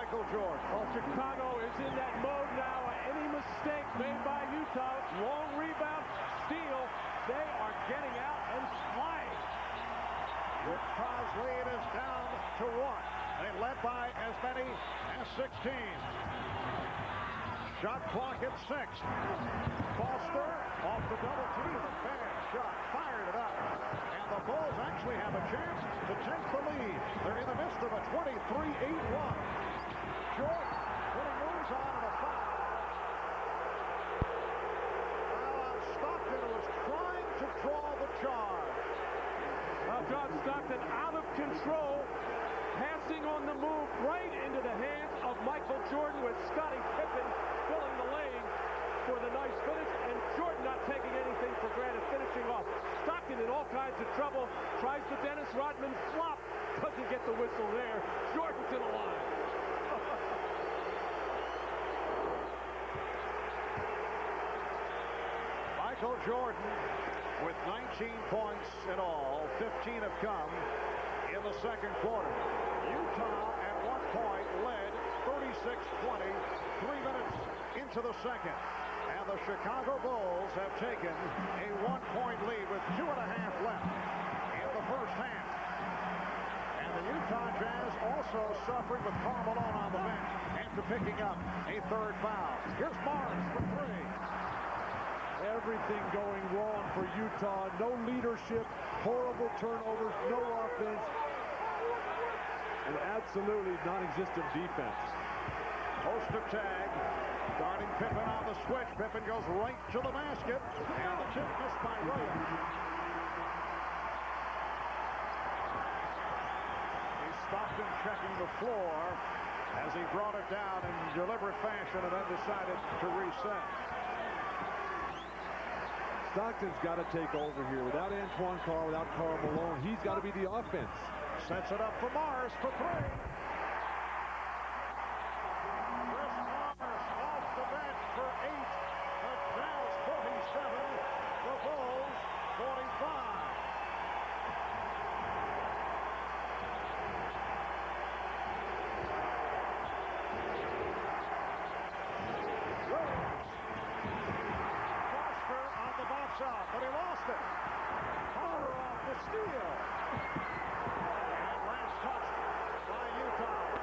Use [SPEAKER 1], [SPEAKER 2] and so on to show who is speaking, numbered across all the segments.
[SPEAKER 1] Michael Jordan.
[SPEAKER 2] Well, Chicago is in that mode now. Any mistake made by Utah, long rebound, steal, they are getting out and flying.
[SPEAKER 1] Utah's lead is down to 1. They led by as many as 16. Shot clock at 6. Foster off the double team. Bad shot. Fired it up. And the Bulls actually have a chance to take the lead. They're in the midst of a 23-8 run. Jordan putting moves on and a foul. Stockton was trying to draw the charge.
[SPEAKER 2] Well, John Stockton out of control. Passing on the move right into the hands of Michael Jordan with Scottie Pippen filling the lane for the nice finish, and Jordan not taking anything for granted, finishing off. Stockton in all kinds of trouble, tries the Dennis Rodman flop, doesn't get the whistle there. Jordan to the line.
[SPEAKER 1] Michael Jordan with 19 points in all, 15 have come in the second quarter. Utah at one point led 36-20, 3 minutes into the second. And the Chicago Bulls have taken a 1-point lead with 2.5 left in the first half. And the Utah Jazz also suffering with Karl Malone on the bench after picking up a third foul. Here's Morris for 3.
[SPEAKER 3] Everything going wrong for Utah. No leadership, horrible turnovers, no offense, and absolutely non-existent defense.
[SPEAKER 1] Ostertag guarding Pippen on the switch. Pippen goes right to the basket, and the tip missed by Williams. Stockton checking the floor as he brought it down in deliberate fashion and then decided to reset.
[SPEAKER 3] Stockton's got to take over here. Without Antoine Carr, without Karl Malone, he's got to be the offense.
[SPEAKER 1] Sets it up for Morris for 3. Chris Morris off the bench for 8. The Jazz 47, the Bulls 45. Shot, but he lost it. Carter off the steal. And last touch by Utah.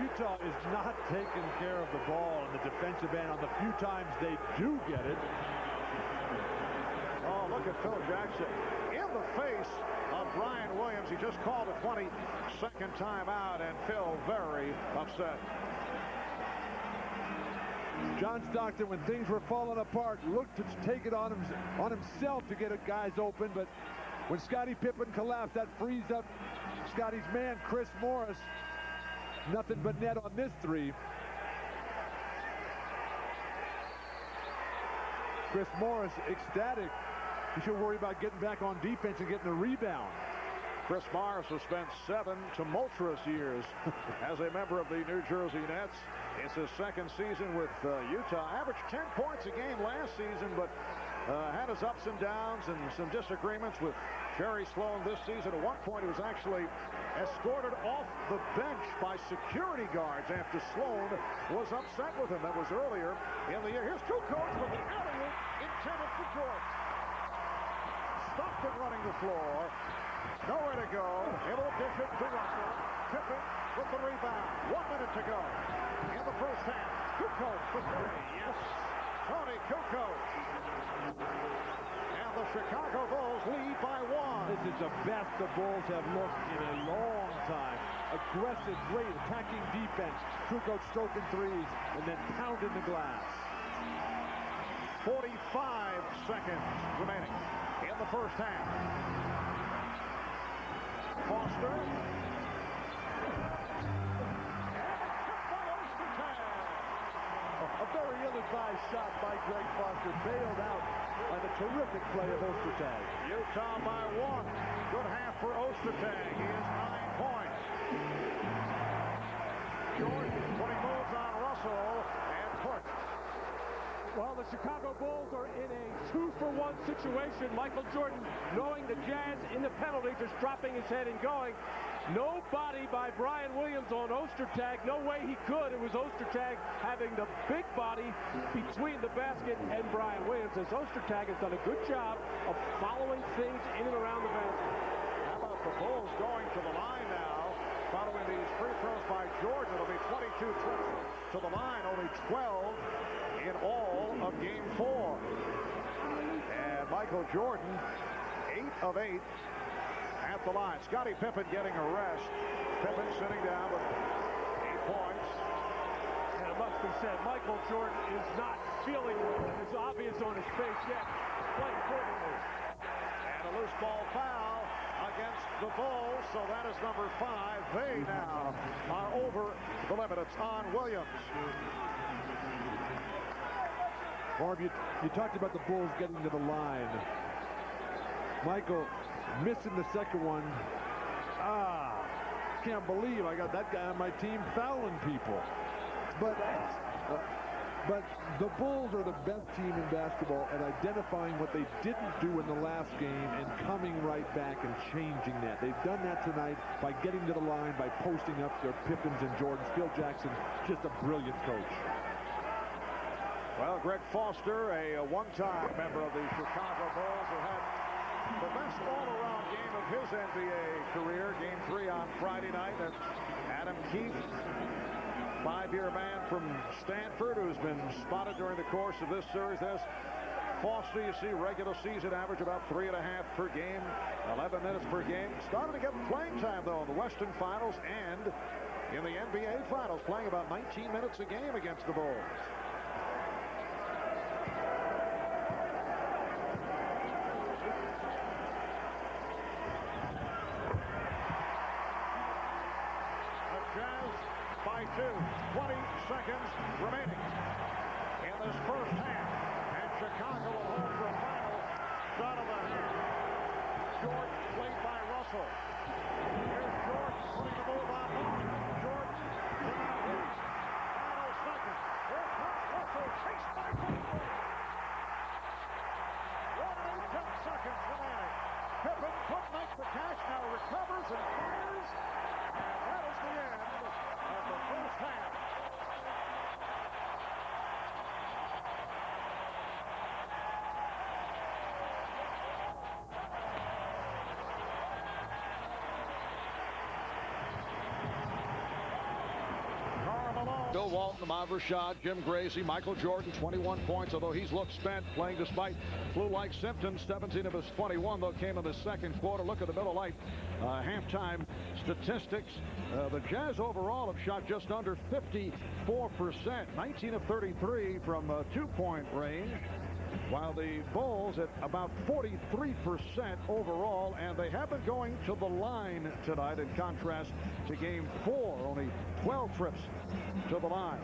[SPEAKER 3] Utah is not taking care of the ball in the defensive end on the few times they do get it.
[SPEAKER 1] Oh, look at Phil Jackson in the face of Brian Williams. He just called a 22nd timeout, and Phil very upset.
[SPEAKER 3] John Stockton, when things were falling apart, looked to take it on himself to get guys open, but when Scottie Pippen collapsed, that frees up Scottie's man, Chris Morris. Nothing but net on this 3. Chris Morris, ecstatic. He should worry about getting back on defense and getting a rebound.
[SPEAKER 1] Chris Morris has spent 7 tumultuous years as a member of the New Jersey Nets. It's his second season with Utah. Averaged 10 points a game last season, but had his ups and downs and some disagreements with Jerry Sloan this season. At one point, he was actually escorted off the bench by security guards after Sloan was upset with him. That was earlier in the year. Here's Kukoc with the alley-oop intended for Jordan. Stockton running the floor. Nowhere to go. Able to dish it to Russell. Pippen with the rebound. 1 minute to go in the first half. Kukoc for 3. Yes. Tony Kukoc. And the Chicago Bulls lead by 1.
[SPEAKER 3] This is the best the Bulls have looked in a long time. Aggressive, great attacking defense. Kukoc stroking threes and then pounding the glass.
[SPEAKER 1] 45 seconds remaining in the first half. Foster.
[SPEAKER 3] A very ill-advised shot by Greg Foster, bailed out by the terrific play of Ostertag.
[SPEAKER 1] Utah by 1. Good half for Ostertag. He is 9 points. Jordan putting moves on Russell and push.
[SPEAKER 2] Well, the Chicago Bulls are in a 2-for-1 situation. Michael Jordan, knowing the Jazz in the penalty, just dropping his head and going. Nobody by Brian Williams on Ostertag. No way he could. It was Ostertag having the big body between the basket and Brian Williams. As Ostertag has done a good job of following things in and around the basket.
[SPEAKER 1] How about the Bulls going to the line now? Following these free throws by Jordan, it'll be 22 trips to the line, only 12 in all of Game 4. And Michael Jordan, 8 of 8 at the line. Scottie Pippen getting a rest. Pippen sitting down with 8 points.
[SPEAKER 2] And it must be said, Michael Jordan is not feeling well. It's obvious on his face yet. Playing perfectly.
[SPEAKER 1] And a loose ball foul against the Bulls, so that is number 5. They now are over the limit. It's on Williams.
[SPEAKER 3] Marv, you talked about the Bulls getting to the line. Michael missing the second one. Can't believe I got that guy on my team fouling people. But the Bulls are the best team in basketball at identifying what they didn't do in the last game and coming right back and changing that. They've done that tonight by getting to the line, by posting up their Pippins and Jordans. Phil Jackson, just a brilliant coach.
[SPEAKER 1] Well, Greg Foster, a one-time member of the Chicago Bulls, who had the best all-around game of his NBA career. Game 3 on Friday night. That's Adam Keefe, 5-year man from Stanford, who's been spotted during the course of this series. There's Foster, you see, regular season average about 3.5 per game, 11 minutes per game. Started to get playing time, though, in the Western Finals and in the NBA Finals, playing about 19 minutes a game against the Bulls. By 2, 20 seconds remaining in this first half, and Chicago will hold for a final shot of the half. Jordan played by Russell. Here's Jordan putting the move on. Jordan cannot reach. Final second. Here comes Russell, chased by Pippen. 1 and 10 seconds remaining. Pippen couldn't make the catch, now recovers and fires, and that is the end of the first half. Bill Walton, Ahmad Rashad, Jim Gracie, Michael Jordan, 21 points, although he's looked spent playing despite flu-like symptoms. 17 of his 21, though, came in the second quarter. Look at the Miller Lite halftime statistics. The Jazz overall have shot just under 54%, 19 of 33 from two-point range, while the Bulls at about 43% overall, and they have been going to the line tonight in contrast to Game 4, only 12 trips to the line.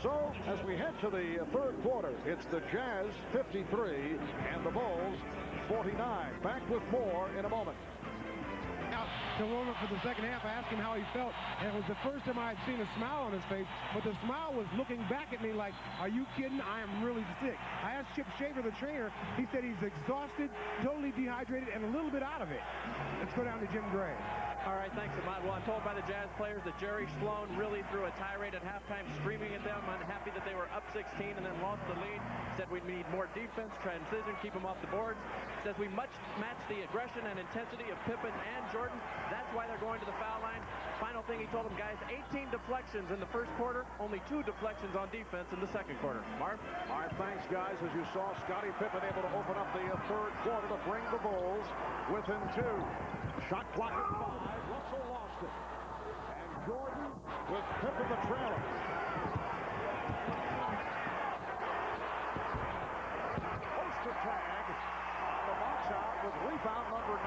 [SPEAKER 1] So as we head to the third quarter, it's the Jazz 53 and the Bulls 49. Back with more in a moment.
[SPEAKER 4] To warm up for the second half, I asked him how he felt, and it was the first time I had seen a smile on his face, but the smile was looking back at me like, are you kidding? I am really sick. I asked Chip Shaver, the trainer. He said he's exhausted, totally dehydrated, and a little bit out of it. Let's go down to Jim Gray.
[SPEAKER 5] All right, thanks, Ahmad. Well, I'm told by the Jazz players that Jerry Sloan really threw a tirade at halftime, screaming at them, unhappy that they were up 16 and then lost the lead. Said we need more defense, transition, keep them off the boards. Says we match the aggression and intensity of Pippen and Jordan. That's why they're going to the foul line. Final thing he told them, guys, 18 deflections in the first quarter, only 2 deflections on defense in the second quarter. Marv?
[SPEAKER 1] All right, thanks, guys. As you saw, Scottie Pippen able to open up the third quarter to bring the Bulls within 2. Shot clock at 5. Russell lost it. And Jordan with Pippen the trailer. Ostertag on the box out with rebound number 9.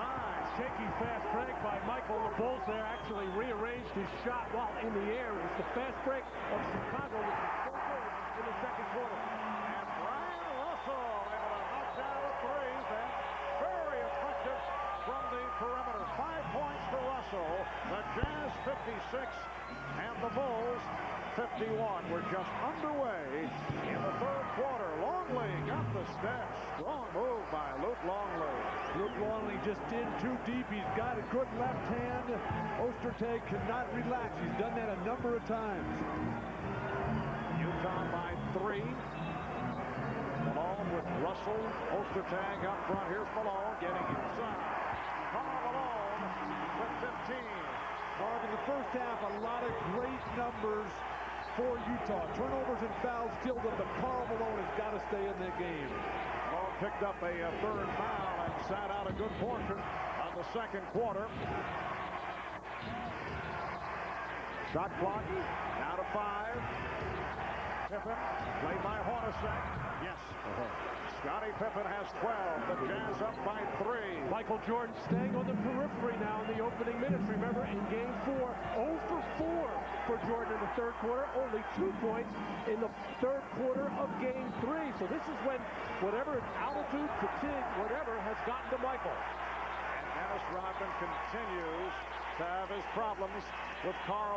[SPEAKER 2] Shaky fast break by Michael. The Bulls there actually rearranged his shot while in the air. It was the fast break of Chicago, which was so good in the second quarter.
[SPEAKER 1] And Brian Russell able to knock down the threes, and very effective from the perimeter. 5 points for Russell. The Jazz 56 and the Bulls 51. We're just underway in the third quarter. Longley got the step. Strong move by Luke Longley.
[SPEAKER 3] Luke Longley just in too deep. He's got a good left hand. Ostertag cannot relax. He's done that a number of times.
[SPEAKER 1] Utah by 3. Malone with Russell. Ostertag up front. Here's Malone getting inside. Karl Malone with 15.
[SPEAKER 3] Marv, in the first half, a lot of great numbers for Utah. Turnovers and fouls killed them, but Karl Malone has got to stay in that game.
[SPEAKER 1] Malone picked up a third foul and sat out a good portion of the second quarter. Shot clock down to 5. Pippen played by Hornacek. Yes. Scottie Pippen has 12. The Jazz up by 3.
[SPEAKER 2] Michael Jordan staying on the periphery now in the opening minutes. Remember, in Game 4, 0 for 4 for Jordan in the third quarter. Only 2 points in the third quarter of Game 3. So this is when whatever altitude, fatigue, whatever has gotten to Michael.
[SPEAKER 1] And Dennis Rodman continues to have his problems with Karl.